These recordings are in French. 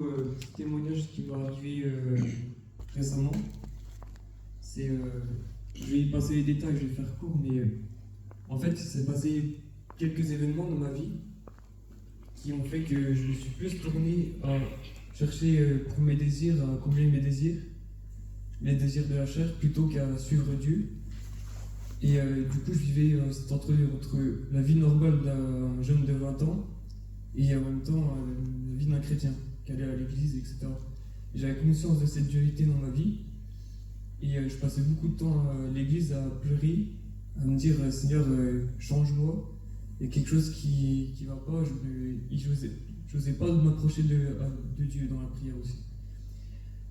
Petit témoignage qui m'est arrivé récemment. Je vais y passer les détails, je vais faire court, mais en fait, il s'est passé quelques événements dans ma vie qui ont fait que je me suis plus tourné à chercher pour mes désirs, à combler mes désirs, les désirs de la chair, plutôt qu'à suivre Dieu. Et du coup, je vivais entre la vie normale d'un jeune de 20 ans et en même temps la vie d'un chrétien qui allait à l'église, etc. Et j'avais conscience de cette dualité dans ma vie. Et je passais beaucoup de temps à l'église à pleurer, à me dire Seigneur, change-moi. Il y a quelque chose qui va pas. J'osais pas m'approcher de Dieu dans la prière aussi.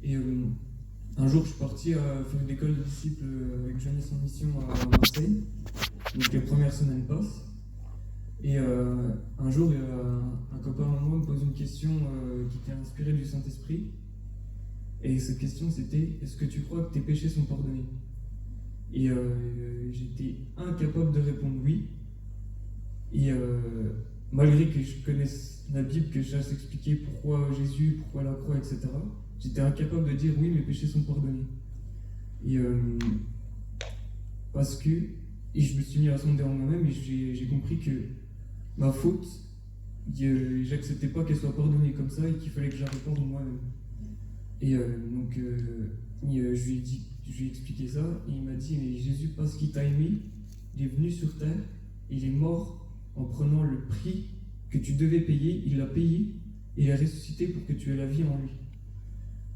Et un jour, je suis parti à faire une école de disciples avec Jeunesse en Mission à Marseille. Donc les premières semaines passent. Et un jour, un copain à moi me pose une question qui était inspirée du Saint-Esprit. Et cette question, c'était « Est-ce que tu crois que tes péchés sont pardonnés ?» Et j'étais incapable de répondre « oui ». Et malgré que je connaisse la Bible, que je sache expliquer pourquoi Jésus, pourquoi la croix, etc., j'étais incapable de dire « oui, mes péchés sont pardonnés ». Et je me suis mis à sonder en moi-même et j'ai compris que ma faute, j'acceptais pas qu'elle soit pardonnée comme ça et qu'il fallait que je la réponde moi-même. Et donc, je lui ai expliqué ça, et il m'a dit, mais Jésus, parce qu'il t'a aimé, il est venu sur terre, il est mort en prenant le prix que tu devais payer, il l'a payé, et il est ressuscité pour que tu aies la vie en lui.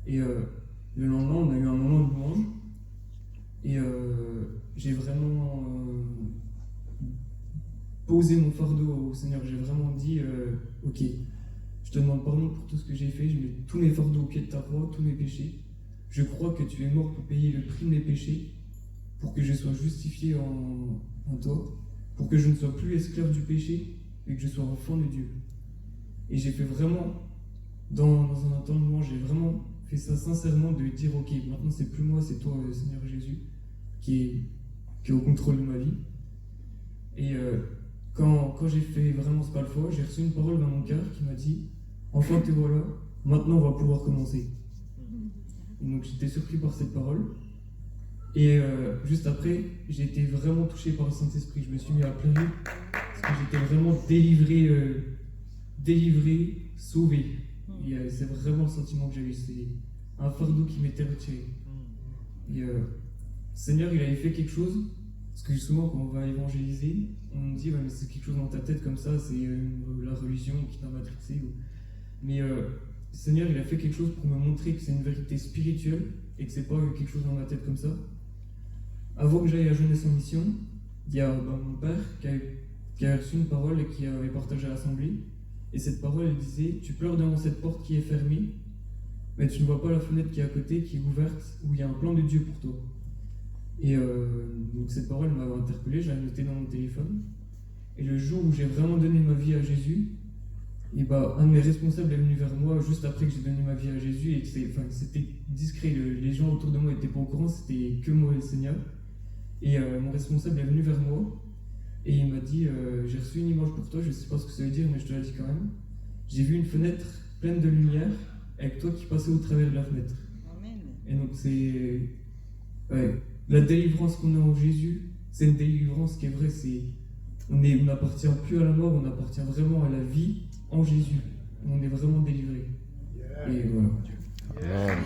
Et le lendemain, on a eu un moment de louange, et j'ai vraiment posé mon fardeau au Seigneur, j'ai vraiment dit, ok, je te demande pardon pour tout ce que j'ai fait, je mets tous mes fardeaux au pied de ta croix, tous mes péchés. Je crois que tu es mort pour payer le prix de mes péchés, pour que je sois justifié en toi, pour que je ne sois plus esclave du péché, mais que je sois enfant de Dieu. Et j'ai fait vraiment, dans un temps de louange, j'ai vraiment fait ça sincèrement, de dire ok, maintenant c'est plus moi, c'est toi, Seigneur Jésus, qui est au contrôle de ma vie. Et quand j'ai fait vraiment ce pas le fois, j'ai reçu une parole dans mon cœur qui m'a dit enfin te voilà, maintenant on va pouvoir commencer. Et donc j'étais surpris par cette parole. Et juste après, j'ai été vraiment touché par le Saint-Esprit. Je me suis mis à pleurer parce que j'étais vraiment délivré, sauvé. Et c'est vraiment le sentiment que j'ai eu. C'est un fardeau qui m'était retiré. Et Seigneur, il avait fait quelque chose. Parce que souvent, quand on va évangéliser, on me dit ouais, mais c'est quelque chose dans ta tête comme ça, c'est la religion qui t'a matrixé. Mais Seigneur, il a fait quelque chose pour me montrer que c'est une vérité spirituelle et que c'est pas quelque chose dans ma tête comme ça. Avant que j'aille à Jeunesse en Mission, il y a mon père qui a reçu une parole et qui avait partagé à l'assemblée. Et cette parole, elle disait tu pleures devant cette porte qui est fermée, mais tu ne vois pas la fenêtre qui est à côté, qui est ouverte, où il y a un plan de Dieu pour toi. Et donc cette parole m'avait interpellé, je l'ai notée dans mon téléphone. Et le jour où j'ai vraiment donné ma vie à Jésus, et un de mes responsables est venu vers moi juste après que j'ai donné ma vie à Jésus, et c'était discret, les gens autour de moi n'étaient pas au courant, c'était que moi et le Seigneur. Et mon responsable est venu vers moi, et il m'a dit j'ai reçu une image pour toi, je ne sais pas ce que ça veut dire, mais je te la dis quand même. J'ai vu une fenêtre pleine de lumière, avec toi qui passais au travers de la fenêtre. Amen. Et donc c'est... Ouais. La délivrance qu'on a en Jésus, c'est une délivrance qui est vraie, on n'appartient plus à la mort, on appartient vraiment à la vie en Jésus. On est vraiment délivré. Et voilà.